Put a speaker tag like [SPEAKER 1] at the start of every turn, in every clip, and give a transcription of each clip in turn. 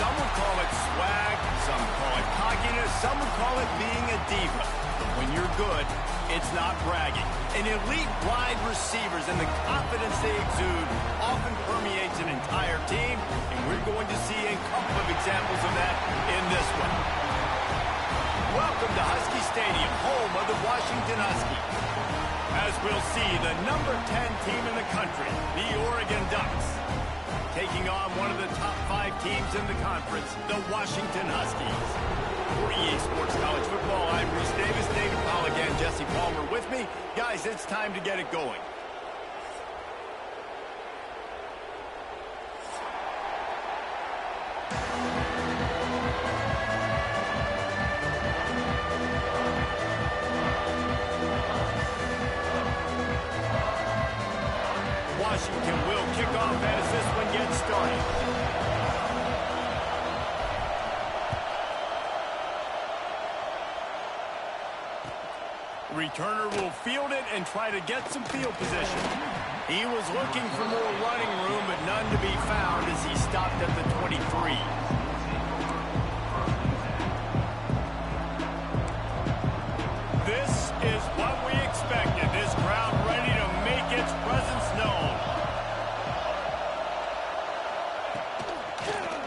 [SPEAKER 1] Some would call it swag, some call it cockiness, some would call it being a diva. But when you're good, it's not bragging. An elite wide receivers and the confidence they exude often permeates an entire team, and we're going to see a couple of examples of that in this one. Welcome to Husky Stadium, home of the Washington Huskies. As we'll see, the number 10 team in the country, the Oregon Ducks, taking on one of the top 5 teams in the conference, the Washington Huskies. For EA Sports College Football, I'm Bruce Davis, David Polligan, Jesse Palmer with me. Guys, it's time to get it going. Washington will kick off as this one gets started. Returner will field it and try to get some field position. He was looking for more running room, but none to be found as he stopped at the 23. This is what we expected. This crowd ready to make its presence known.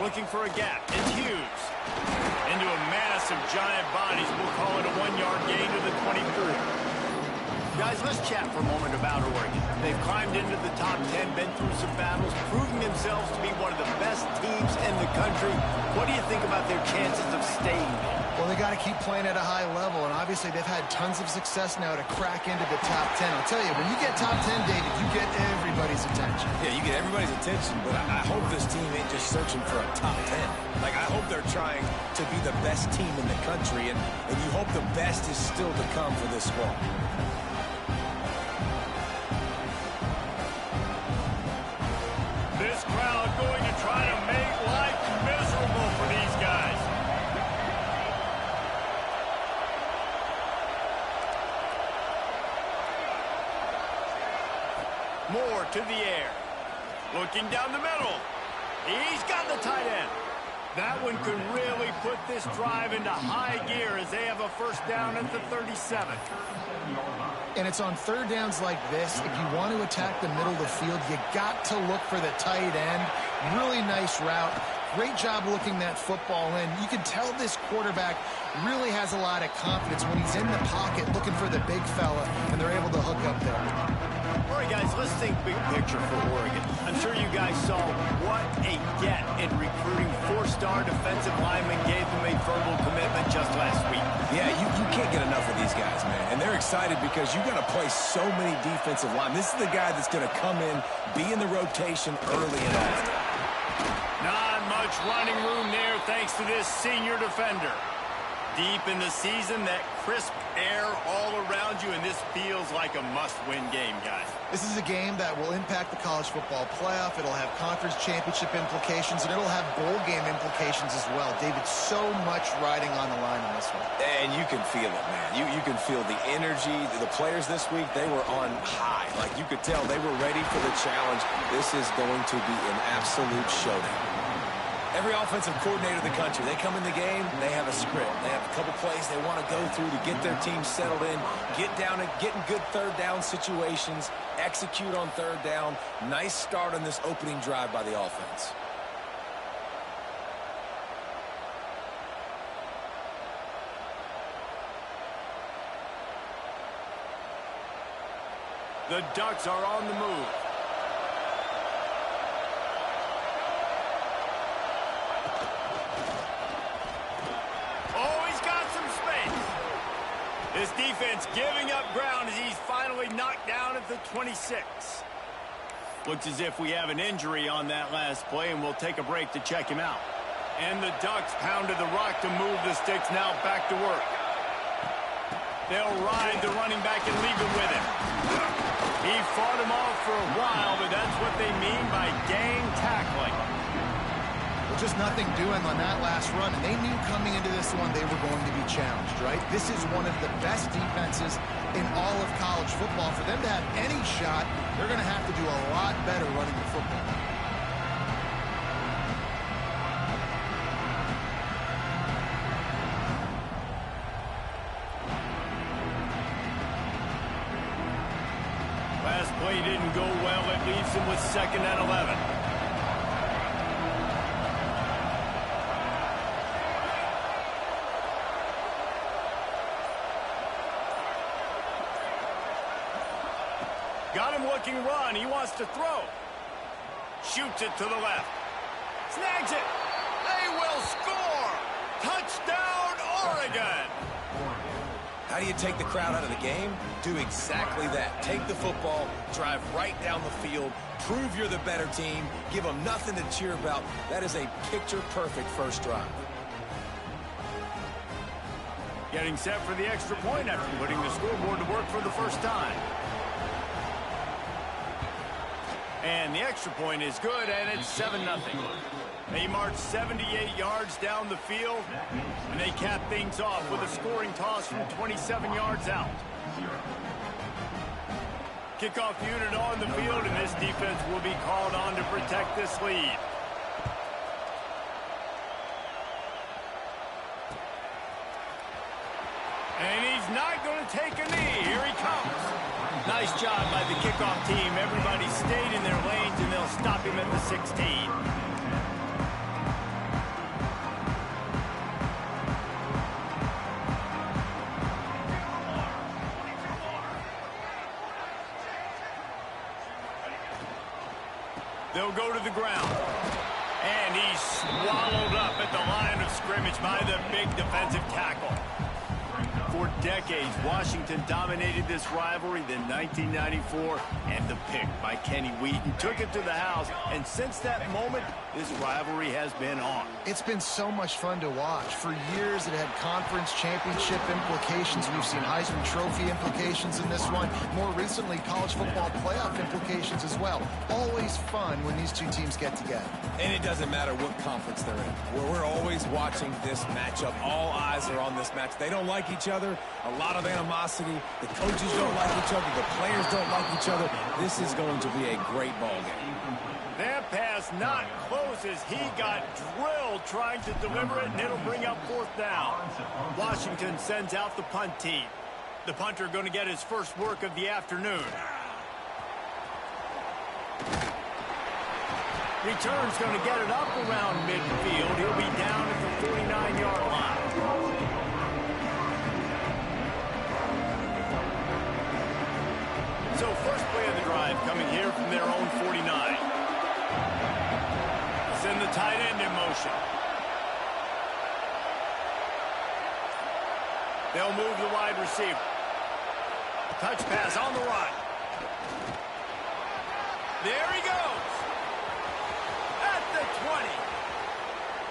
[SPEAKER 1] Looking for a gap. It's Hughes. Into a mass of giant bodies. We'll call it a 1-yard gain to the 24. Guys, let's chat for a moment about Oregon. They've climbed into the top 10, been through some battles, proving themselves to be one of the best teams in the country. What do you think about their chances of staying there?
[SPEAKER 2] Well, they got to keep playing at a high level, and obviously they've had tons of success now to crack into the top 10. I'll tell you, when you get top 10, David, you get everybody's attention.
[SPEAKER 3] Yeah, you get everybody's attention, but I hope this team ain't just searching for a top 10. Like, I hope they're trying to be the best team in the country, and you hope the best is still to come for this squad.
[SPEAKER 1] This crowd going to try to make life miserable for these guys. Moore to the air. Looking down the middle. He's got the tight end. That one could really put this drive into high gear as they have a first down at the 37.
[SPEAKER 2] And it's on third downs like this. If you want to attack the middle of the field, you got to look for the tight end. Really nice route. Great job looking that football in. You can tell this quarterback really has a lot of confidence when he's in the pocket looking for the big fella, and they're able to hook up there.
[SPEAKER 1] All right, guys, let's think big picture for Oregon. I'm sure you guys saw what a get in recruiting. 4-star defensive lineman gave them a verbal commitment just last week.
[SPEAKER 3] Yeah, you can't get enough of these guys, man. And they're excited because you got to play so many defensive linemen. This is the guy that's going to come in, be in the rotation early and often.
[SPEAKER 1] Not much running room there thanks to this senior defender. Deep in the season, that crisp air all around you, and this feels like a must-win game, guys.
[SPEAKER 2] This is a game that will impact the college football playoff. It'll have conference championship implications, and it'll have bowl game implications as well. David, so much riding on the line in this one.
[SPEAKER 3] And you can feel it, man. You can feel the energy. The players this week, they were on high. Like, you could tell they were ready for the challenge. This is going to be an absolute showdown. Every offensive coordinator in the country, they come in the game, they have a script. They have a couple plays they want to go through to get their team settled in, get down and get in good third down situations, execute on third down. Nice start on this opening drive by the offense.
[SPEAKER 1] The Ducks are on the move. This defense giving up ground as he's finally knocked down at the 26. Looks as if we have an injury on that last play, and we'll take a break to check him out. And the Ducks pounded the rock to move the sticks, now back to work. They'll ride the running back and leave it with him. He fought him off for a while, but that's what they mean by gang tackling.
[SPEAKER 2] Just nothing doing on that last run, and they knew coming into this one they were going to be challenged, right? This is one of the best defenses in all of college football. For them to have any shot, they're going to have to do a lot better running the football.
[SPEAKER 1] play didn't go well. It leaves him with 2nd and 11. Got him looking run. He wants to throw. Shoots it to the left. Snags it. They will score. Touchdown, Oregon.
[SPEAKER 3] How do you take the crowd out of the game? Do exactly that. Take the football, drive right down the field, prove you're the better team, give them nothing to cheer about. That is a picture-perfect first drive.
[SPEAKER 1] Getting set for the extra point after putting the scoreboard to work for the first time. And the extra point is good, and it's 7-0. They march 78 yards down the field, and they cap things off with a scoring toss from 27 yards out. Kickoff unit on the field, and this defense will be called on to protect this lead. And he's not going to take a knee. Here he comes. Nice job by the kickoff team. Everybody stayed in their lanes, and they'll stop him at the 16. They'll go to the ground. And he's swallowed up at the line of scrimmage by the big defensive tackle. For decades, Washington dominated this rivalry. Then 1994, and the pick by Kenny Wheaton took it to the house. And since that moment, this rivalry has been on.
[SPEAKER 2] It's been so much fun to watch. For years, it had conference championship implications. We've seen Heisman Trophy implications in this one. More recently, college football playoff implications as well. Always fun when these two teams get together.
[SPEAKER 3] And it doesn't matter what conference they're in. We're always watching this matchup. All eyes are on this match. They don't like each other. A lot of animosity. The coaches don't like each other. The players don't like each other. This is going to be a great ball game.
[SPEAKER 1] That pass not close as he got drilled trying to deliver it, and it'll bring up 4th down. Washington sends out the punt team. The punter going to get his first work of the afternoon. Return's going to get it up around midfield. He'll be down at the 49-yard line. So first play of the drive coming here from their own 49. Send the tight end in motion. They'll move the wide receiver. Touch pass on the run. There he goes. At the 20.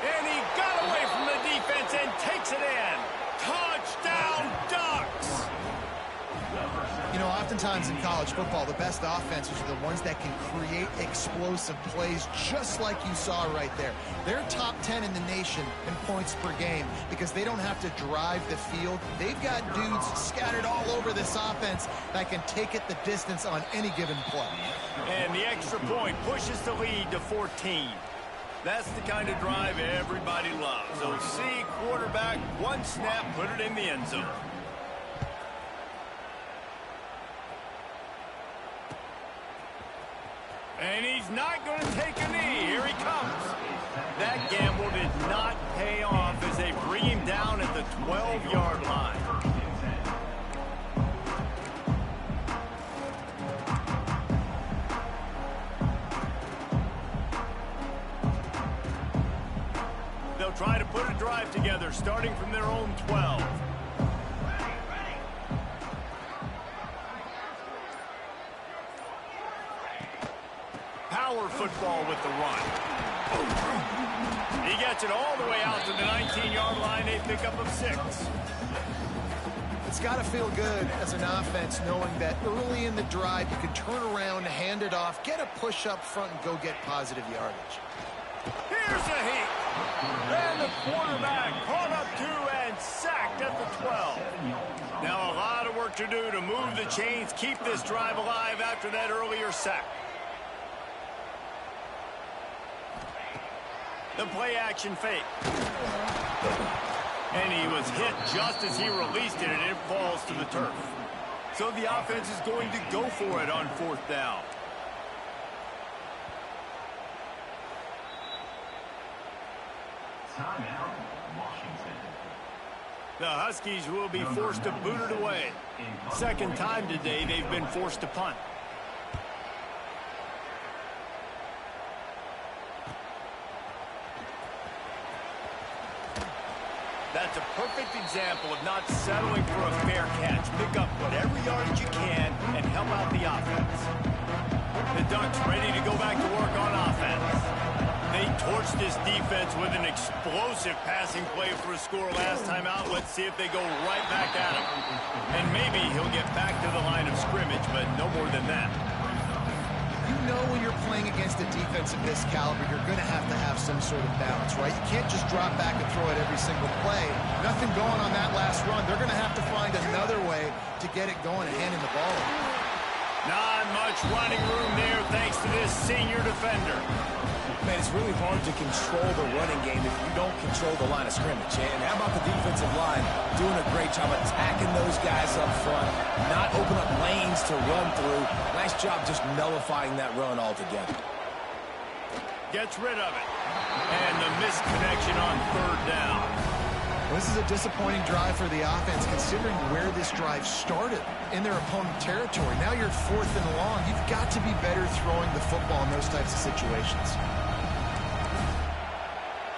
[SPEAKER 1] And he got away from the defense and takes it in. Touchdown, Ducks!
[SPEAKER 2] You know, oftentimes in college football, the best offenses are the ones that can create explosive plays, just like you saw right there. They're top 10 in the nation in points per game because they don't have to drive the field. They've got dudes scattered all over this offense that can take it the distance on any given play.
[SPEAKER 1] And the extra point pushes the lead to 14. That's the kind of drive everybody loves. OC quarterback, one snap, put it in the end zone. And he's not going to take a knee. Here he comes. That gamble did not pay off as they bring him down at the 12-yard line. They'll try to put a drive together, starting from their own 12. Power football with the run. He gets it all the way out to the 19-yard line, a pickup of 6.
[SPEAKER 2] It's got to feel good as an offense knowing that early in the drive you can turn around, hand it off, get a push up front, and go get positive yardage.
[SPEAKER 1] Here's a heat. And the quarterback caught up 2 and sacked at the 12. Now a lot of work to do to move the chains, keep this drive alive after that earlier sack. The play action fake. And he was hit just as he released it, and it falls to the turf. So the offense is going to go for it on 4th down.
[SPEAKER 4] Timeout, Washington.
[SPEAKER 1] The Huskies will be forced to boot it away. Second time today they've been forced to punt. That's a perfect example of not settling for a fair catch. Pick up whatever yardage you can and help out the offense. The Ducks ready to go back to work on offense. They torched this defense with an explosive passing play for a score last time out. Let's see if they go right back at him. And maybe he'll get back to the line of scrimmage, but no more than that.
[SPEAKER 2] You know when you're playing against a defense of this caliber, you're going to have some sort of balance, right? You can't just drop back and throw it every single play. Nothing going on that last run. They're going to have to find another way to get it going and handing the ball.
[SPEAKER 1] Not much running room there thanks to this senior defender.
[SPEAKER 3] Man, it's really hard to control the running game if you don't control the line of scrimmage. And how about the defensive line doing a great job attacking those guys up front, not open up lanes to run through. Nice job just nullifying that run altogether.
[SPEAKER 1] Gets rid of it. And the misconnection on 3rd down.
[SPEAKER 2] Well, this is a disappointing drive for the offense considering where this drive started in their opponent territory. Now you're 4th and long. You've got to be better throwing the football in those types of situations.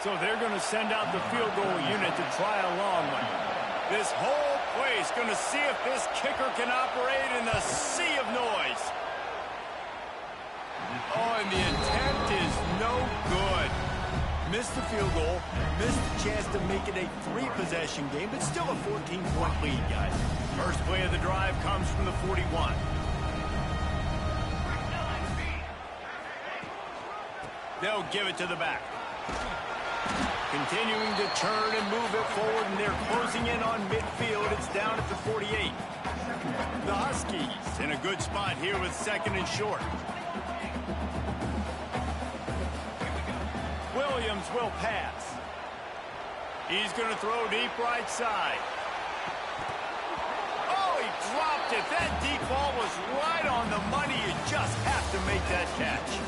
[SPEAKER 1] So they're going to send out the field goal unit to try a long one. This whole place going to see if this kicker can operate in the sea of noise. Oh, and the attempt is no good. Missed the field goal, missed the chance to make it a 3-possession game, but still a 14-point lead, guys. First play of the drive comes from the 41. They'll give it to the back. Continuing to turn and move it forward, and they're closing in on midfield. It's down at the 48. The Huskies in a good spot here with 2nd and short. Williams will pass. He's going to throw deep right side. Oh, he dropped it. That deep ball was right on the money. You just have to make that catch.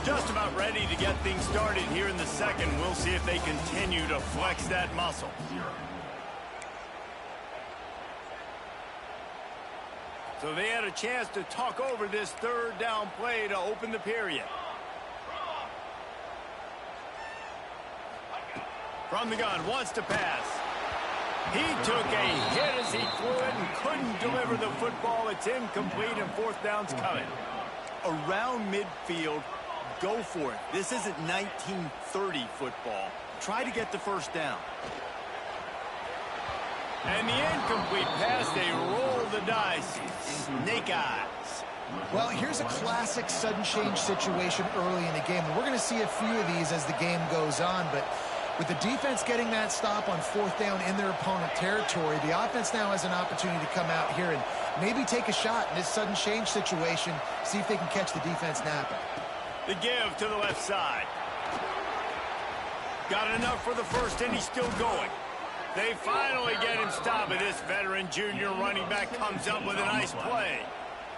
[SPEAKER 1] Just about ready to get things started here in the second. We'll see if they continue to flex that muscle. So they had a chance to talk over this 3rd down play to open the period. From the gun, wants to pass. He took a hit as he threw it and couldn't deliver the football. It's incomplete and 4th down's coming. Around midfield. Go for it. This isn't 1930 football. Try to get the 1st down. And the incomplete pass, they roll the dice. Snake eyes.
[SPEAKER 2] Well, here's a classic sudden change situation early in the game. We're going to see a few of these as the game goes on, but with the defense getting that stop on 4th down in their opponent territory, the offense now has an opportunity to come out here and maybe take a shot in this sudden change situation, see if they can catch the defense napping.
[SPEAKER 1] The give to the left side. Got enough for the 1st, and he's still going. They finally get him stopped, but this veteran junior running back comes up with a nice play.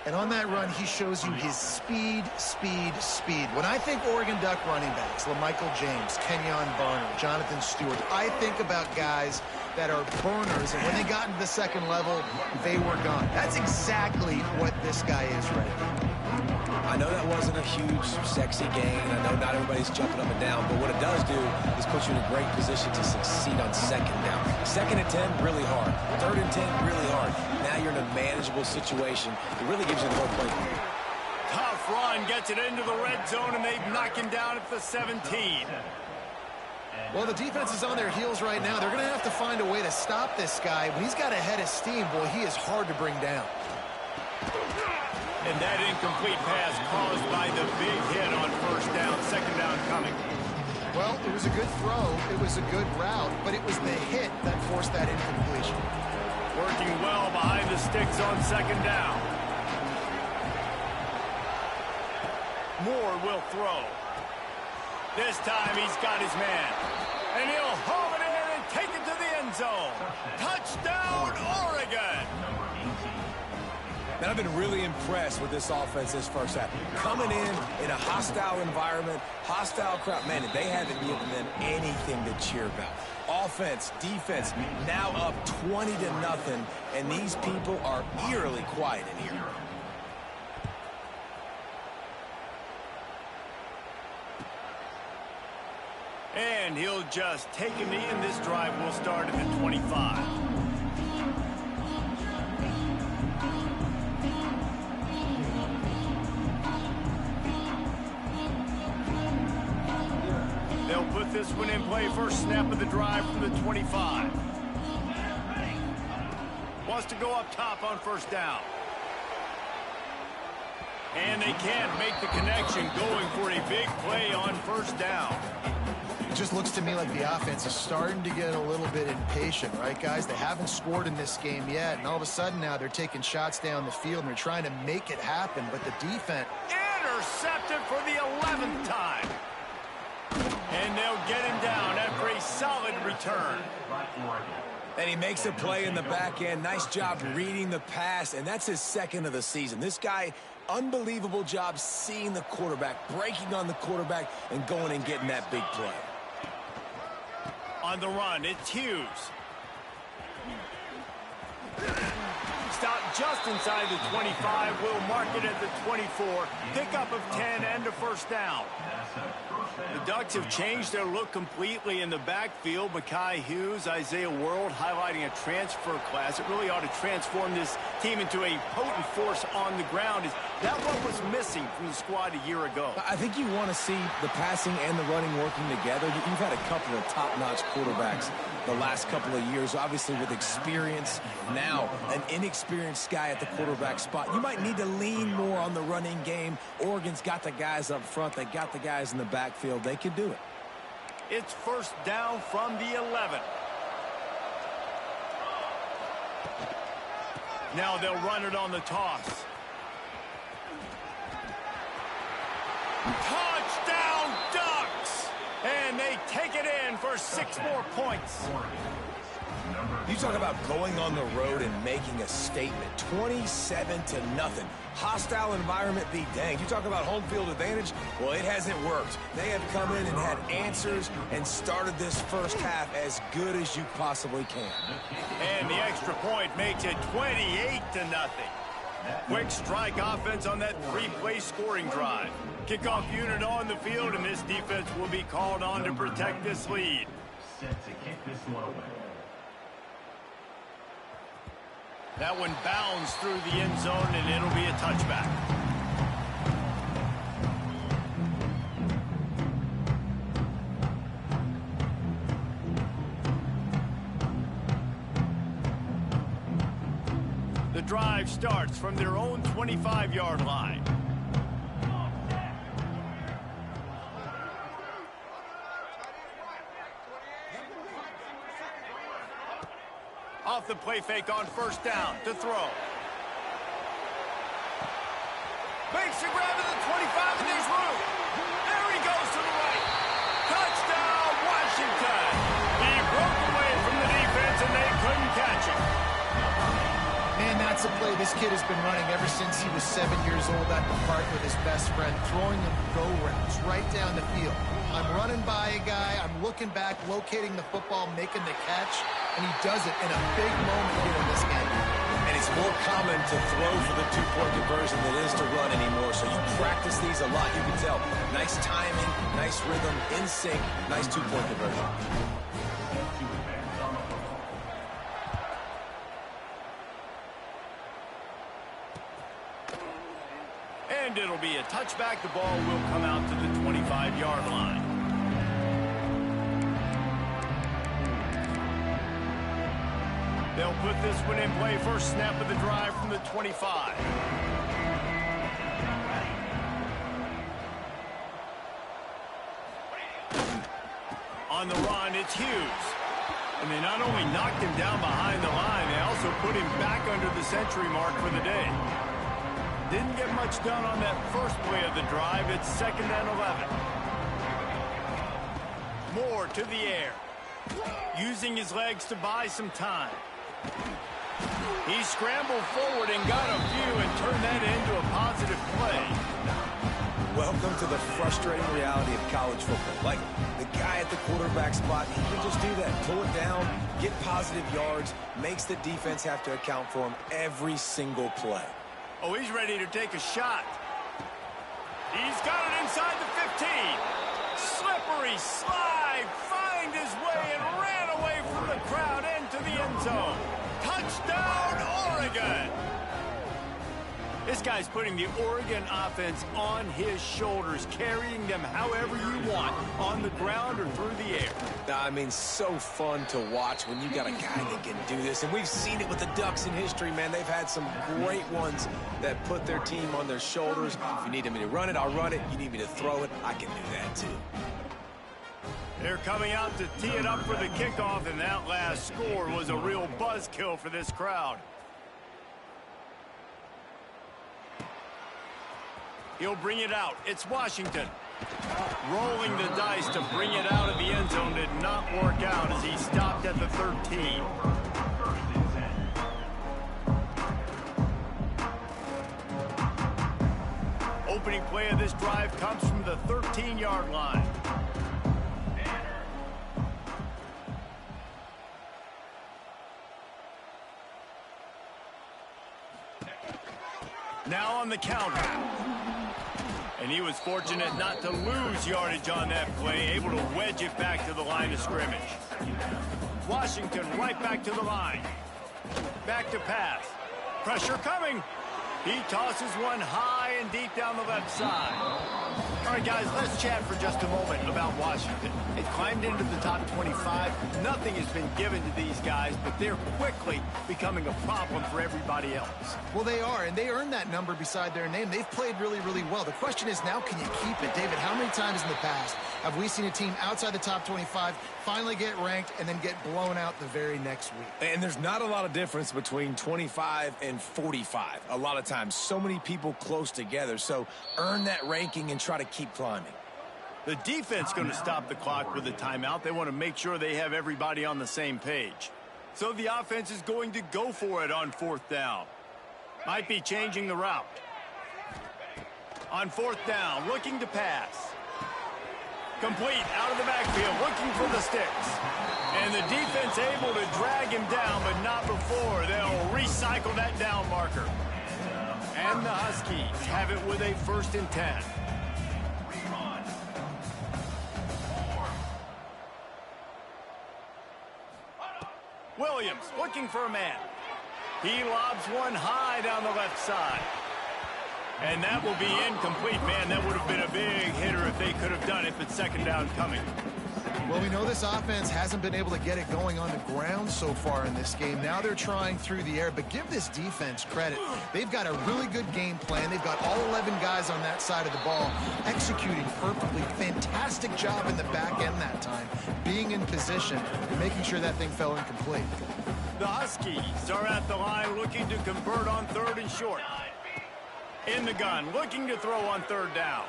[SPEAKER 2] And on that run, he shows you his speed, speed, speed. When I think Oregon Duck running backs, LaMichael James, Kenyon Barner, Jonathan Stewart, I think about guys that are burners, and when they got into the 2nd level, they were gone. That's exactly what this guy is right now.
[SPEAKER 3] I know that wasn't a huge, sexy gain. I know not everybody's jumping up and down, but what it does do is put you in a great position to succeed on 2nd down. 2nd and 10, really hard. 3rd and 10, really hard. Now you're in a manageable situation. It really gives you the whole play.
[SPEAKER 1] Tough run, gets it into the red zone, and they knock him down at the 17.
[SPEAKER 2] Well, the defense is on their heels right now. They're going to have to find a way to stop this guy. When he's got a head of steam, boy, he is hard to bring down.
[SPEAKER 1] And that incomplete pass caused by the big hit on 1st down. 2nd down coming.
[SPEAKER 2] Well, it was a good throw. It was a good route, but it was the hit that forced that incompletion.
[SPEAKER 1] Working well behind the sticks on 2nd down. Moore will throw. This time he's got his man. And he'll haul it in and take it to the end zone. Touchdown, Oregon!
[SPEAKER 3] And I've been really impressed with this offense this first half. Coming in a hostile environment, hostile crowd. Man, they haven't given them anything to cheer about. Offense, defense, now up 20-0, and these people are eerily quiet in here.
[SPEAKER 1] And he'll just take a knee, and this drive will start at the 25. They'll put this one in play. First snap of the drive from the 25. Wants to go up top on first down. And they can't make the connection, going for a big play on first down.
[SPEAKER 2] It just looks to me like the offense is starting to get a little bit impatient, right, guys? They haven't scored in this game yet, and all of a sudden now they're taking shots down the field, and they're trying to make it happen, but the defense...
[SPEAKER 1] Intercepted for the 11th time. And they'll get him down after a solid return.
[SPEAKER 3] And he makes a play in the back end. Nice job reading the pass, and that's his second of the season. This guy, unbelievable job seeing the quarterback, breaking on the quarterback, and going and getting that big play.
[SPEAKER 1] On the run, it's Hughes. Stopped just inside the 25. Will mark it at the 24. Pickup of 10 and a first down. The Ducks have changed their look completely in the backfield. Mekhi Hughes, Isaiah World highlighting a transfer class. It really ought to transform this team into a potent force on the ground. Is that what was missing from the squad a year ago?
[SPEAKER 3] I think you want to see the passing and the running working together. You've had a couple of top-notch quarterbacks the last couple of years, obviously with experience. Now, an inexperienced guy at the quarterback spot. You might need to lean more on the running game. Oregon's got the guys up front. They got the guys in the backfield. They can do it.
[SPEAKER 1] It's first down from the 11. Now they'll run it on the toss. Touchdown, Ducks! And they take it in for 6 more points.
[SPEAKER 3] You talk about going on the road and making a statement. 27-0. Hostile environment be danged. You talk about home field advantage. Well, it hasn't worked. They have come in and had answers and started this first half as good as you possibly can.
[SPEAKER 1] And the extra point makes it 28-0. Quick strike offense on that 3-play scoring drive. Kickoff unit on the field, and this defense will be called on to protect this lead.
[SPEAKER 4] Set to kick this one away.
[SPEAKER 1] That one bounds through the end zone, and it'll be a touchback. The drive starts from their own 25-yard line. Off the play fake on first down to throw. Makes the grab to the 25, and there's room. There he goes to the right. Touchdown, Washington. He broke away from the defense, and they couldn't catch him.
[SPEAKER 2] Man, that's a play this kid has been running ever since he was 7 years old at the park with his best friend, throwing him go routes right down the field. I'm running by a guy, I'm looking back, locating the football, making the catch, and he does it in a big moment here in this game.
[SPEAKER 3] And it's more common to throw for the 2-point conversion than it is to run anymore. So you practice these a lot. You can tell. Nice timing, nice rhythm, in sync, nice 2-point conversion.
[SPEAKER 1] And it'll be a touchback. The ball will come out to the 25-yard line. They'll put this one in play. First snap of the drive from the 25. On the run, it's Hughes. And they not only knocked him down behind the line, they also put him back under the century mark for the day. Didn't get much done on that first play of the drive. It's 2nd and 11. Moore to the air. Using his legs to buy some time. He scrambled forward and got a few and turned that into a positive play.
[SPEAKER 3] Welcome to the frustrating reality of college football. Like, the guy at the quarterback spot, he can just do that. Pull it down, get positive yards, makes the defense have to account for him every single play.
[SPEAKER 1] Oh, he's ready to take a shot. He's got it inside the 15. Slippery slide, find his way and ran away from the crowd into the end zone. Touchdown, Oregon! This guy's putting the Oregon offense on his shoulders, carrying them however you want, on the ground or through the air.
[SPEAKER 3] I mean, so fun to watch when you got a guy that can do this. And we've seen it with the Ducks in history, man. They've had some great ones that put their team on their shoulders. If you need me to run it, I'll run it. You need me to throw it, I can do that too.
[SPEAKER 1] They're coming out to tee it up for the kickoff, and that last score was a real buzzkill for this crowd. He'll bring it out. It's Washington. Rolling the dice to bring it out of the end zone did not work out as he stopped at the 13. Opening play of this drive comes from the 13-yard line. Now on the counter. And he was fortunate not to lose yardage on that play, able to wedge it back to the line of scrimmage. Washington right back to the line. Back to pass. Pressure coming. He tosses one high and deep down the left side. All right, guys, let's chat for just a moment about Washington. They climbed into the top 25. Nothing has been given to these guys, but they're quickly becoming a problem for everybody else.
[SPEAKER 2] Well, they are, and they earned that number beside their name. They've played really, really well. The question is now, can you keep it? David, how many times in the past have we seen a team outside the top 25 finally get ranked and then get blown out the very next week?
[SPEAKER 3] And there's not a lot of difference between 25 and 45. A lot of times, so many people close together. So earn that ranking and try to keep climbing.
[SPEAKER 1] The defense going to stop the clock with a timeout. They want to make sure they have everybody on the same page. So the offense is going to go for it on fourth down. Might be changing the route. On fourth down, looking to pass. Complete out of the backfield, looking for the sticks. And the defense able to drag him down, but not before they'll recycle that down marker. And the Huskies have it with a 1st and 10. Williams looking for a man. He lobs one high down the left side. And that will be incomplete, man. That would have been a big hitter if they could have done it, but 2nd down coming.
[SPEAKER 2] Well, we know this offense hasn't been able to get it going on the ground so far in this game. Now they're trying through the air, but give this defense credit. They've got a really good game plan. They've got all 11 guys on that side of the ball executing perfectly. Fantastic job in the back end that time, being in position and making sure that thing fell incomplete.
[SPEAKER 1] The Huskies are at the line looking to convert on 3rd and short. In the gun, looking to throw on 3rd down.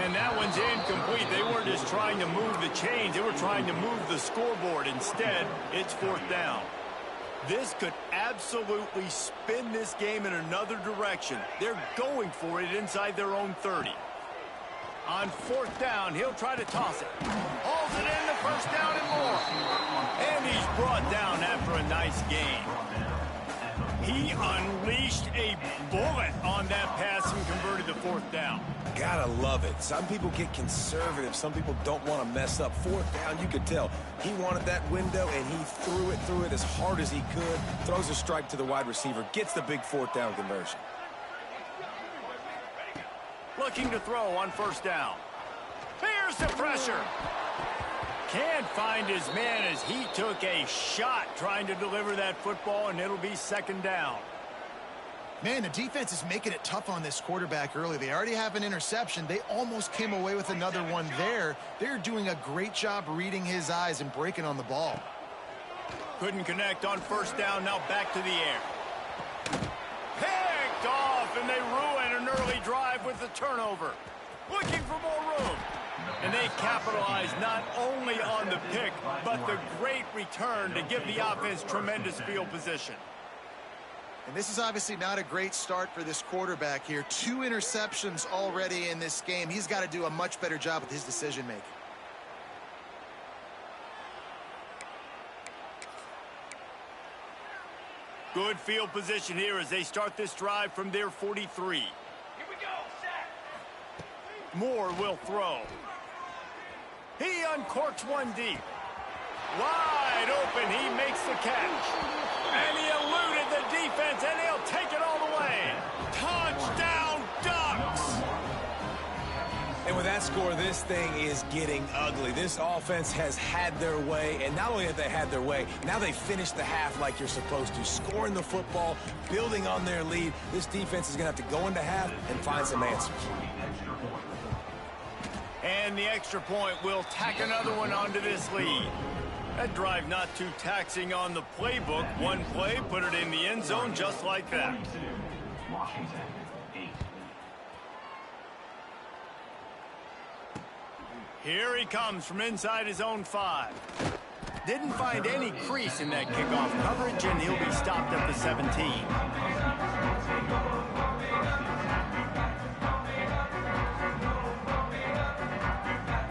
[SPEAKER 1] And that one's incomplete. They weren't just trying to move the chains. They were trying to move the scoreboard. Instead, it's 4th down. This could absolutely spin this game in another direction. They're going for it inside their own 30. On 4th down, he'll try to toss it. Hauls it in, the 1st down and more. And he's brought down after a nice gain. He unleashed a bullet on that pass and converted the 4th down.
[SPEAKER 3] Gotta love it. Some people get conservative. Some people don't want to mess up. 4th down, you could tell. He wanted that window, and he threw it as hard as he could. Throws a strike to the wide receiver. Gets the big 4th down conversion.
[SPEAKER 1] Looking to throw on 1st down. Here's the pressure. Can't find his man as he took a shot trying to deliver that football, and it'll be 2nd down.
[SPEAKER 2] Man, the defense is making it tough on this quarterback early. They already have an interception. They almost came away with another one there. They're doing a great job reading his eyes and breaking on the ball.
[SPEAKER 1] Couldn't connect on 1st down, now back to the air. Picked off, and they ruin an early drive with the turnover. Looking for more room. And they capitalize not only on the pick, but the great return to give the offense tremendous field position.
[SPEAKER 2] And this is obviously not a great start for this quarterback here. 2 interceptions already in this game. He's got to do a much better job with his decision-making.
[SPEAKER 1] Good field position here as they start this drive from their 43. Here we go, set. Moore will throw. He uncorks one deep. Wide open, he makes the catch. And he eluded the defense, and he'll take it all the way. Touchdown, Ducks!
[SPEAKER 3] And with that score, this thing is getting ugly. This offense has had their way, and not only have they had their way, now they finish the half like you're supposed to, scoring the football, building on their lead. This defense is going to have to go into half and find some answers.
[SPEAKER 1] And the extra point will tack another one onto this lead. That drive not too taxing on the playbook. One play, put it in the end zone just like that. Here he comes from inside his own 5. Didn't find any crease in that kickoff coverage, and he'll be stopped at the 17.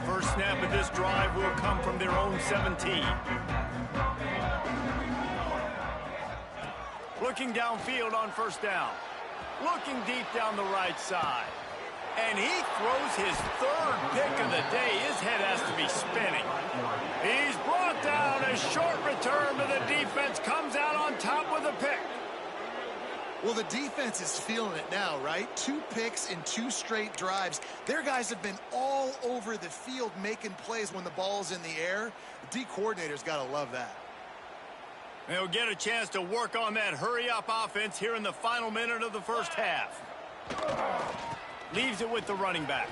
[SPEAKER 1] First snap of this drive will come from their own 17. Looking downfield on first down. Looking deep down the right side. And he throws his 3rd pick of the day. His head has to be spinning. He's brought down. A short return, but the defense comes out on top with a pick.
[SPEAKER 2] Well, the defense is feeling it now, right? 2 picks in 2 straight drives. Their guys have been all over the field making plays when the ball's in the air. The D coordinator's got to love that.
[SPEAKER 1] They'll get a chance to work on that hurry-up offense here in the final minute of the first half. Leaves it with the running back.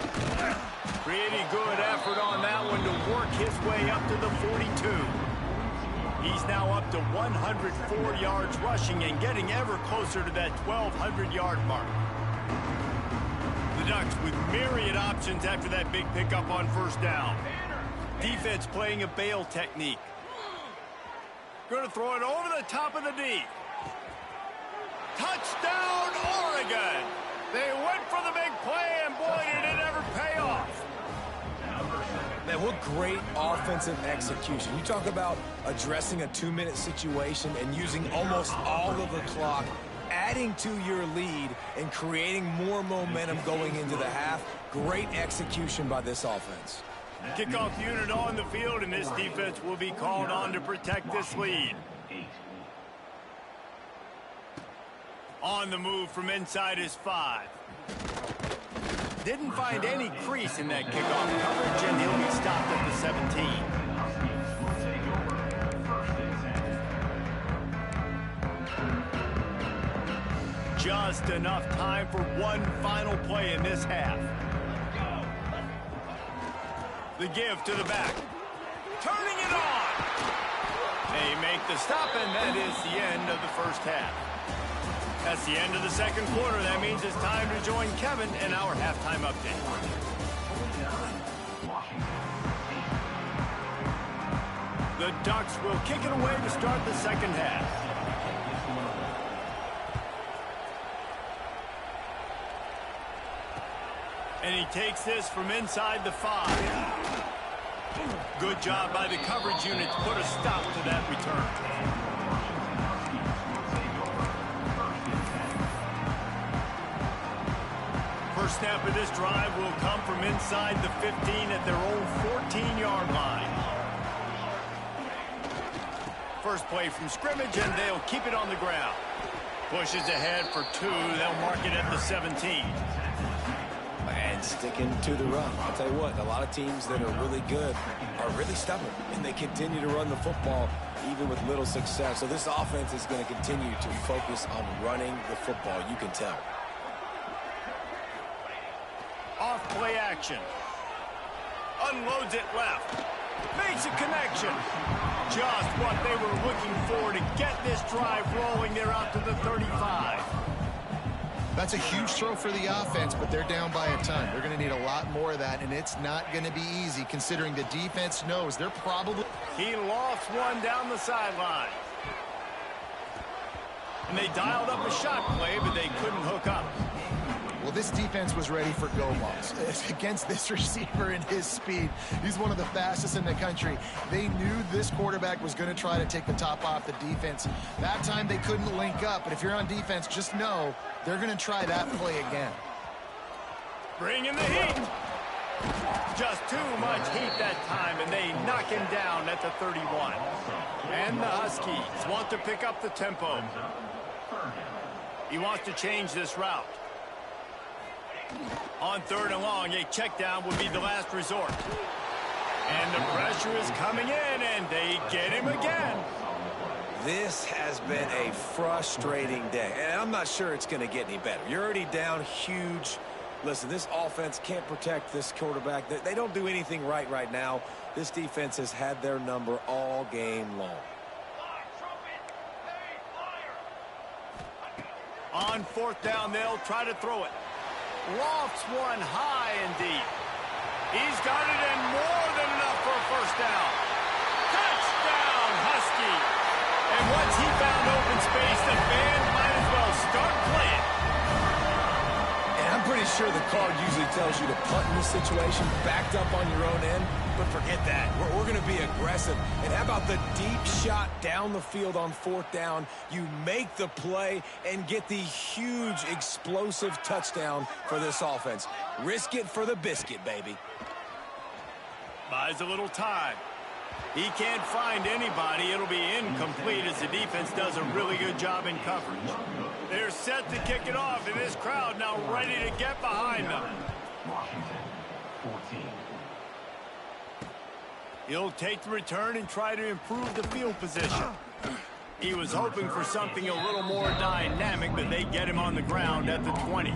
[SPEAKER 1] Pretty good effort on that one to work his way up to the 42. He's now up to 104 yards rushing and getting ever closer to that 1,200-yard mark. The Ducks with myriad options after that big pickup on first down. Defense playing a bail technique. Going to throw it over the top of the D. Touchdown, Oregon! They went for the big play, and boy, did it ever pay off.
[SPEAKER 3] Man, what great offensive execution. You talk about addressing a 2-minute situation and using almost all of the clock, adding to your lead and creating more momentum going into the half. Great execution by this offense.
[SPEAKER 1] Kickoff unit on the field, and this defense will be called on to protect this lead. On the move from inside his 5. Didn't find any crease in that kickoff coverage, and he'll be stopped at the 17. Just enough time for one final play in this half. The give to the back. Turning it on. They make the stop, and that is the end of the first half. That's the end of the second quarter. That means it's time to join Kevin in our halftime update. The Ducks will kick it away to start the second half. And he takes this from inside the 5. Good job by the coverage unit to put a stop to that return. First snap of this drive will come from inside the 15 at their own 14-yard line. First play from scrimmage, and they'll keep it on the ground. Pushes ahead for 2. They'll mark it at the 17.
[SPEAKER 3] And sticking to the run. I'll tell you what, a lot of teams that are really good are really stubborn, and they continue to run the football even with little success. So this offense is going to continue to focus on running the football. You can tell.
[SPEAKER 1] Off play action. Unloads it left. Makes a connection. Just what they were looking for to get this drive rolling. They're out to the 35.
[SPEAKER 2] That's a huge throw for the offense, but they're down by a ton. They're going to need a lot more of that, and it's not going to be easy considering the defense knows they're probably...
[SPEAKER 1] He lofts one down the sideline. And they dialed up a shot play, but they couldn't hook up.
[SPEAKER 2] Well, this defense was ready for go balls. Against this receiver and his speed, he's one of the fastest in the country. They knew this quarterback was going to try to take the top off the defense. That time they couldn't link up, but if you're on defense, just know they're going to try that play again.
[SPEAKER 1] Bring in the heat. Just too much heat that time, and they knock him down at the 31. And the Huskies want to pick up the tempo. He wants to change this route. On 3rd and long, a check down would be the last resort. And the pressure is coming in, and they get him again.
[SPEAKER 3] This has been a frustrating day, and I'm not sure it's going to get any better. You're already down huge. Listen, this offense can't protect this quarterback. They don't do anything right now. This defense has had their number all game long.
[SPEAKER 1] On 4th down, they'll try to throw it. Lofts one high and deep. He's got it in more than enough for a 1st down. Touchdown, Husky. And once he found open space, the fans might as well start playing.
[SPEAKER 3] And I'm pretty sure the card usually tells you to punt in this situation, backed up on your own end, but forget that. We're going to be aggressive. And how about the deep shot down the field on 4th down? You make the play and get the huge explosive touchdown for this offense. Risk it for the biscuit, baby.
[SPEAKER 1] Buys a little time. He can't find anybody. It'll be incomplete as the defense does a really good job in coverage. They're set to kick it off, and this crowd now ready to get behind them.
[SPEAKER 4] Washington, 14.
[SPEAKER 1] He'll take the return and try to improve the field position. He was hoping for something a little more dynamic, but they get him on the ground at the 20.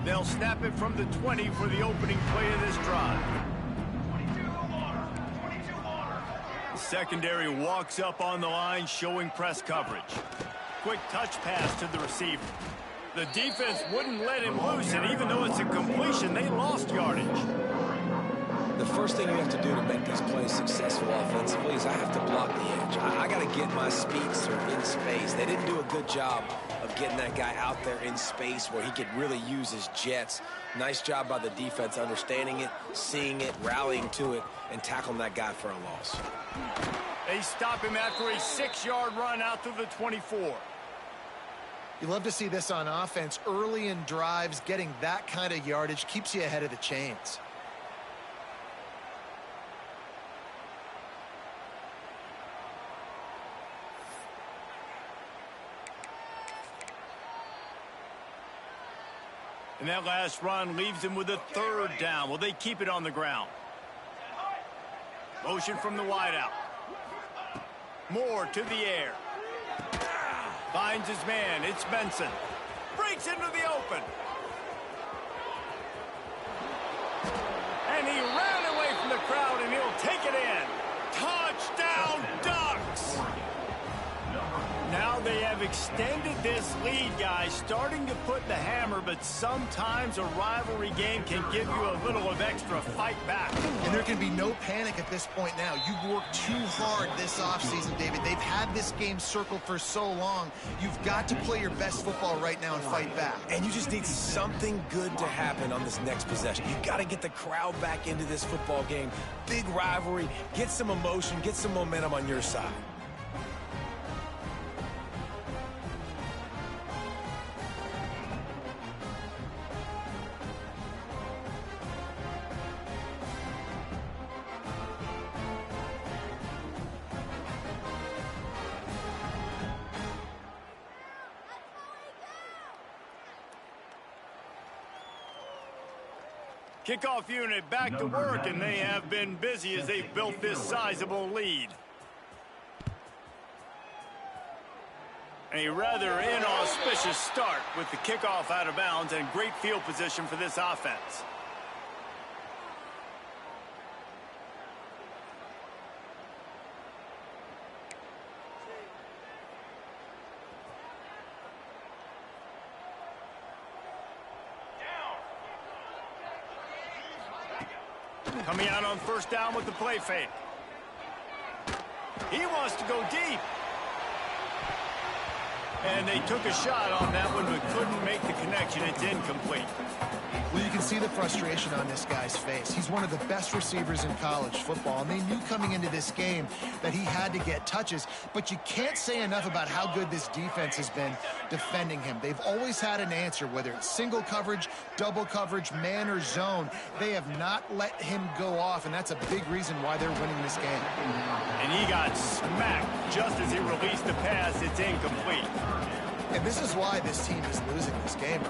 [SPEAKER 1] They'll snap it from the 20 for the opening play of this drive. The secondary walks up on the line, showing press coverage. Quick touch pass to the receiver. The defense wouldn't let him loose, and even though it's a completion, they lost yardage.
[SPEAKER 3] The first thing you have to do to make these plays successful offensively is I have to block the edge. I got to get my speedster in space. They didn't do a good job of getting that guy out there in space where he could really use his jets. Nice job by the defense understanding it, seeing it, rallying to it, and tackling that guy for a loss.
[SPEAKER 1] They stop him after a 6-yard run out to the 24.
[SPEAKER 2] You love to see this on offense. Early in drives, getting that kind of yardage keeps you ahead of the chains.
[SPEAKER 1] And that last run leaves him with a 3rd down. Will they keep it on the ground? Motion from the wideout. Moore to the air. Finds his man. It's Benson. Breaks into the open. And he ran away from the crowd, and he'll take it in. Touchdown, Ducks! Now they have extended this lead, guys, starting to put the hammer, but sometimes a rivalry game can give you a little of extra fight back.
[SPEAKER 2] And there can be no panic at this point now. You've worked too hard this offseason, David. They've had this game circled for so long. You've got to play your best football right now and fight back.
[SPEAKER 3] And you just need something good to happen on this next possession. You've got to get the crowd back into this football game. Big rivalry. Get some emotion. Get some momentum on your side.
[SPEAKER 1] Kickoff unit back to work, and they have been busy as they've built this sizable lead. A rather inauspicious start with the kickoff out of bounds and great field position for this offense. Coming out on 1st down with the play fake. He wants to go deep. And they took a shot on that one, but couldn't make the connection. It's incomplete.
[SPEAKER 2] Well, you can see the frustration on this guy's face. He's one of the best receivers in college football, and they knew coming into this game that he had to get touches, but you can't say enough about how good this defense has been defending him. They've always had an answer, whether it's single coverage, double coverage, man or zone. They have not let him go off, and that's a big reason why they're winning this game.
[SPEAKER 1] And he got smacked just as he released the pass. It's incomplete.
[SPEAKER 2] And this is why this team is losing this game.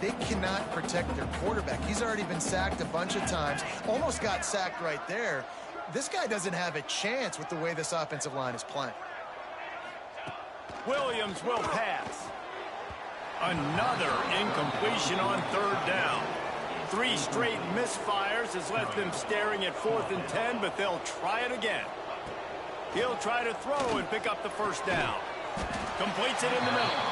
[SPEAKER 2] They cannot protect their quarterback. He's already been sacked a bunch of times, almost got sacked right there. This guy doesn't have a chance with the way this offensive line is playing.
[SPEAKER 1] Williams will pass. Another incompletion on third down. 3 straight misfires has left them staring at 4th and 10, but they'll try it again. He'll try to throw and pick up the first down. Completes it in the middle.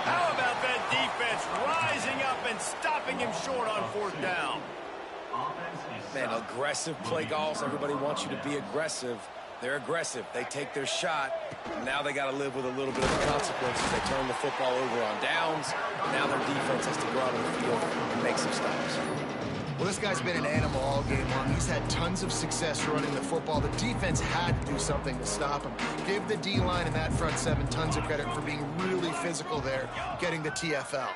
[SPEAKER 1] How about that defense rising up and stopping him short on 4th down?
[SPEAKER 3] Man, aggressive play calls. Everybody wants you to be aggressive. They're aggressive. They take their shot. Now they got to live with a little bit of the consequences. They turn the football over on downs. Now their defense has to go out on the field and make some stops.
[SPEAKER 2] Well, this guy's been an animal all game long. He's had tons of success running the football. The defense had to do something to stop him. Give the D-line and that front 7 tons of credit for being really physical there, getting the TFL.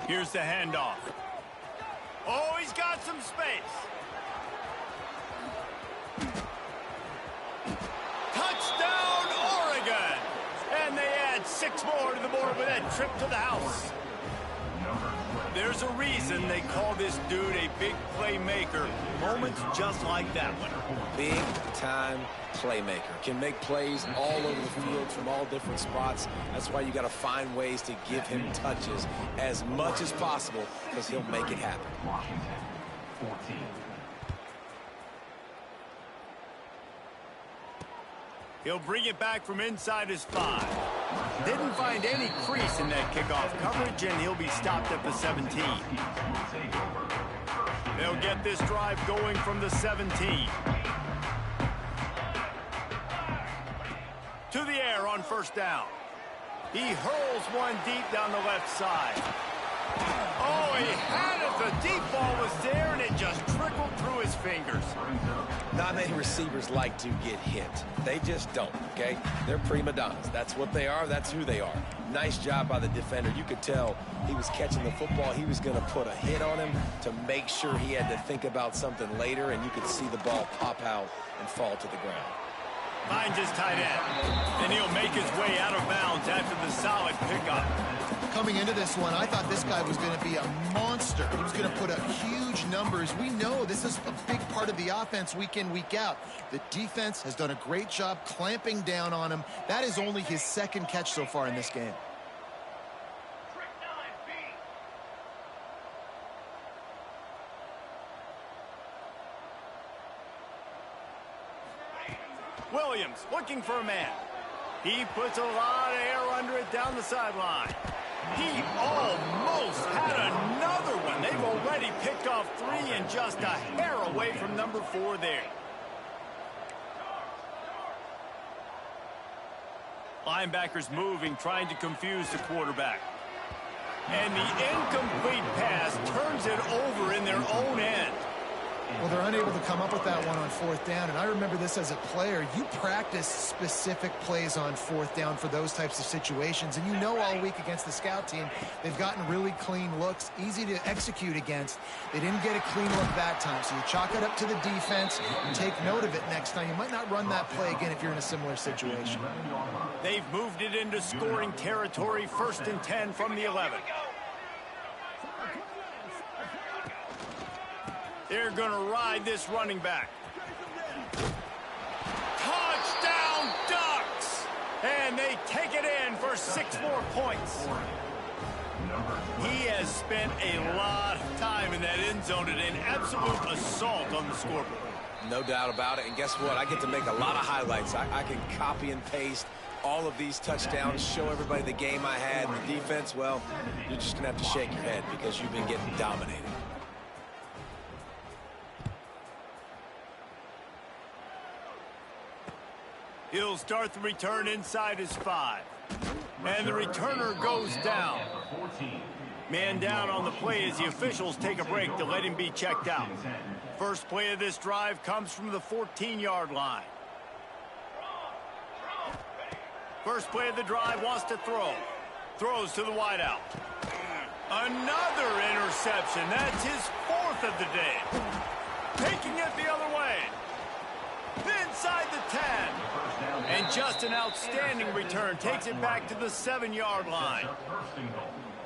[SPEAKER 1] Here's the handoff. Oh, he's got some space. Touchdown, Oregon! And they add 6 more to the board with that trip to the house. There's a reason they call this dude a big playmaker. Moments just like that one.
[SPEAKER 3] Big-time playmaker. Can make plays all over the field from all different spots. That's why you got to find ways to give him touches as much as possible, because he'll make it happen.
[SPEAKER 4] Washington, 14.
[SPEAKER 1] He'll bring it back from inside his 5. Didn't find any crease in that kickoff coverage, and he'll be stopped at the 17. They'll get this drive going from the 17. To the air on first down. He hurls one deep down the left side. Oh, he had it. The deep ball was there, and it just trickled through his fingers.
[SPEAKER 3] Not many receivers like to get hit. They just don't, okay? They're prima donnas. That's what they are. That's who they are. Nice job by the defender. You could tell he was catching the football. He was going to put a hit on him to make sure he had to think about something later, and you could see the ball pop out and fall to the ground.
[SPEAKER 1] Finds his tight end, and he'll make his way out of bounds after the solid pickup.
[SPEAKER 2] Coming into this one, I thought this guy was going to be a monster. He was going to put up huge numbers. We know this is a big part of the offense week in, week out. The defense has done a great job clamping down on him. That is only his 2nd catch so far in this game.
[SPEAKER 1] Williams looking for a man. He puts a lot of air under it down the sideline. He almost had another one. They've already picked off 3 and just a hair away from number 4 there. Linebackers moving, trying to confuse the quarterback. And the incomplete pass turns it over in their own end.
[SPEAKER 2] Well, they're unable to come up with that one on 4th down, and I remember this as a player. You practice specific plays on 4th down for those types of situations, and you know all week against the scout team, they've gotten really clean looks, easy to execute against. They didn't get a clean look that time, so you chalk it up to the defense and take note of it next time. You might not run that play again if you're in a similar situation.
[SPEAKER 1] They've moved it into scoring territory, 1st and 10 from the 11. They're going to ride this running back. Touchdown, Ducks! And they take it in for 6 more points. He has spent a lot of time in that end zone and an absolute assault on the scoreboard.
[SPEAKER 3] No doubt about it. And guess what? I get to make a lot of highlights. I can copy and paste all of these touchdowns, show everybody the game I had. And the defense, well, you're just going to have to shake your head because you've been getting dominated.
[SPEAKER 1] He'll start the return inside his 5. And the returner goes down. Man down on the play as the officials take a break to let him be checked out. First play of this drive comes from the 14-yard line. First play of the drive, wants to throw. Throws to the wideout. Another interception. That's his 4th of the day. Taking it the other way. Inside the 10. And just an outstanding return. Takes it back to the 7-yard line.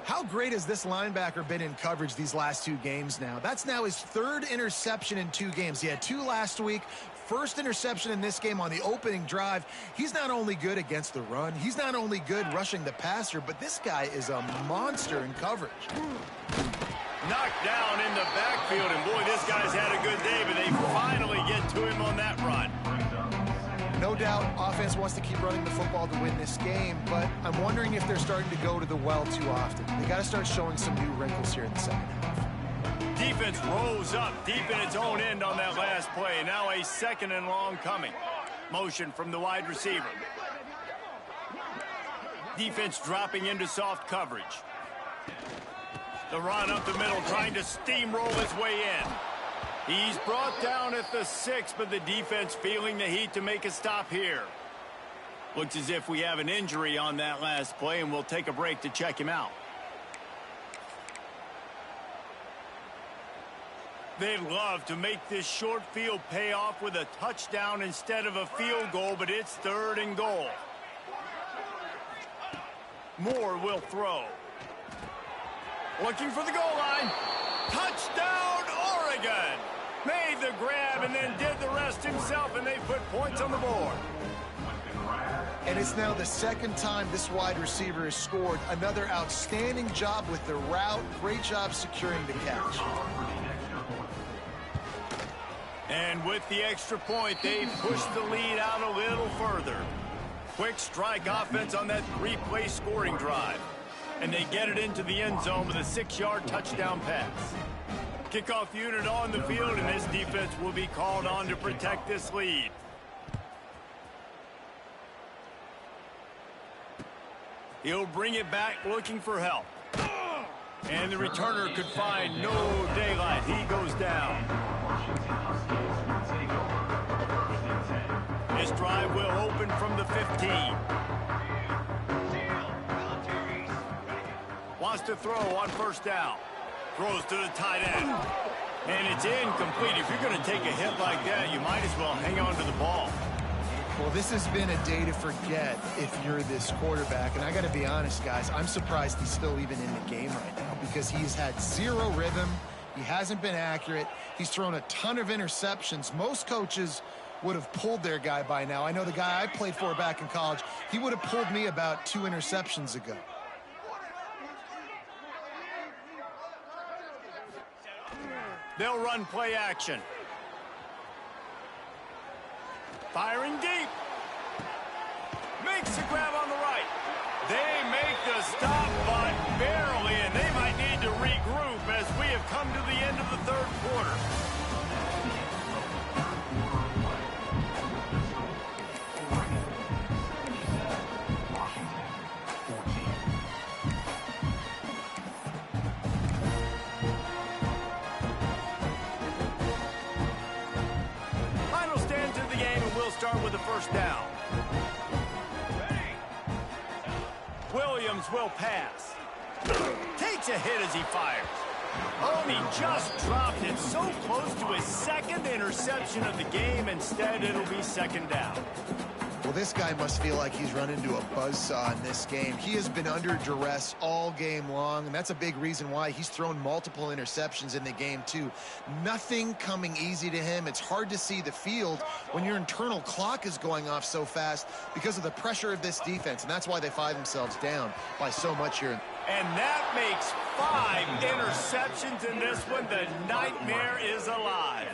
[SPEAKER 2] How great has this linebacker been in coverage these last 2 games now? That's now his 3rd interception in 2 games. He had 2 last week. First interception in this game on the opening drive. He's not only good against the run, he's not only good rushing the passer, but this guy is a monster in coverage.
[SPEAKER 1] Knocked down in the backfield, and boy, this guy's had a good day, but they finally get to him on that run.
[SPEAKER 2] No doubt, offense wants to keep running the football to win this game, but I'm wondering if they're starting to go to the well too often. They got to start showing some new wrinkles here in the second half.
[SPEAKER 1] Defense rose up deep in its own end on that last play. Now a 2nd and long coming. Motion from the wide receiver. Defense dropping into soft coverage. The run up the middle, trying to steamroll his way in. He's brought down at the 6, but the defense feeling the heat to make a stop here. Looks as if we have an injury on that last play, and we'll take a break to check him out. They'd love to make this short field pay off with a touchdown instead of a field goal, but it's 3rd and goal. Moore will throw. Looking for the goal line. Touchdown, Oregon! Made the grab and then did the rest himself, and they put points on the board.
[SPEAKER 2] And it's now the 2nd time this wide receiver has scored. Another outstanding job with the route. Great job securing the catch.
[SPEAKER 1] And with the extra point, they push the lead out a little further. Quick strike offense on that 3-play scoring drive. And they get it into the end zone with a 6-yard touchdown pass. Kickoff unit on the field, and this defense will be called on to protect this lead. He'll bring it back looking for help. And the returner could find no daylight. He goes down. This drive will open from the 15. Wants to throw on 1st down. Throws to the tight end. And it's incomplete. If you're going to take a hit like that, you might as well hang on to the ball.
[SPEAKER 2] Well, this has been a day to forget if you're this quarterback. And I got to be honest, guys, I'm surprised he's still even in the game right now because he's had 0 rhythm. He hasn't been accurate. He's thrown a ton of interceptions. Most coaches would have pulled their guy by now. I know the guy I played for back in college, he would have pulled me about 2 interceptions ago.
[SPEAKER 1] They'll run play action. Firing deep. Makes the grab on the right. They make the stop, but barely, and they might need to regroup as we have come to the end of the 3rd quarter. Final stand to the game, and we'll start with the 1st down. Williams will pass. Takes a hit as he fires. Oh, and he just dropped it so close to his 2nd interception of the game. Instead, it'll be 2nd down.
[SPEAKER 2] Well, this guy must feel like he's run into a buzzsaw in this game. He has been under duress all game long, and that's a big reason why he's thrown multiple interceptions in the game, too. Nothing coming easy to him. It's hard to see the field when your internal clock is going off so fast because of the pressure of this defense, and that's why they find themselves down by so much here.
[SPEAKER 1] And that makes 5 Interceptions in this one. The nightmare is alive.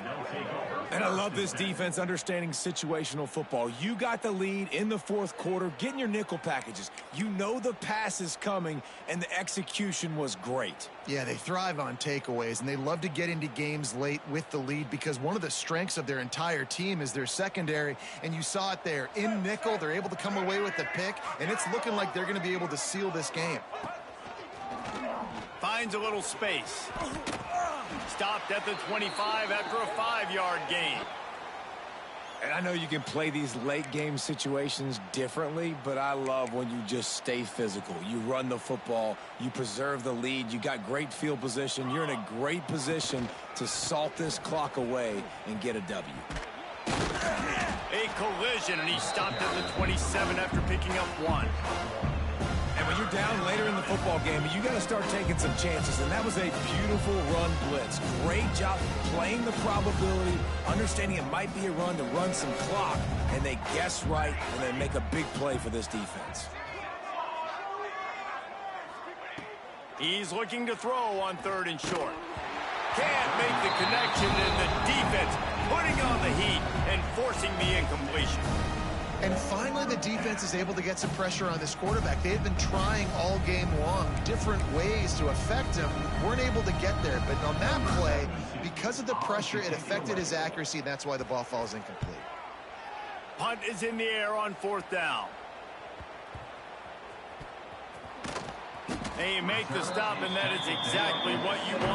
[SPEAKER 3] And I love this defense understanding situational football. You got the lead in the fourth quarter, getting your nickel packages. You know the pass is coming, and the execution was great.
[SPEAKER 2] Yeah, they thrive on takeaways, and they love to get into games late with the lead because one of the strengths of their entire team is their secondary, and you saw it there. In nickel, they're able to come away with the pick, and it's looking like they're going to be able to seal this game.
[SPEAKER 1] Finds a little space. Stopped at the 25 after a 5-yard gain.
[SPEAKER 3] And I know you can play these late game situations differently, but I love when you just stay physical. You run the football, you preserve the lead, you got great field position, you're in a great position to salt this clock away and get a W.
[SPEAKER 1] A collision, and he stopped at the 27 after picking up 1.
[SPEAKER 3] And when you're down later in the football game, you got to start taking some chances, and that was a beautiful run blitz. Great job playing the probability, understanding it might be a run to run some clock, and they guess right, and they make a big play for this defense.
[SPEAKER 1] He's looking to throw on 3rd and short. Can't make the connection, and the defense putting on the heat and forcing the incompletion.
[SPEAKER 2] And finally, the defense is able to get some pressure on this quarterback. They had been trying all game long different ways to affect him. Weren't able to get there. But on that play, because of the pressure, it affected his accuracy. And that's why the ball falls incomplete.
[SPEAKER 1] Punt is in the air on 4th down. And you make the stop, and that is exactly what you want.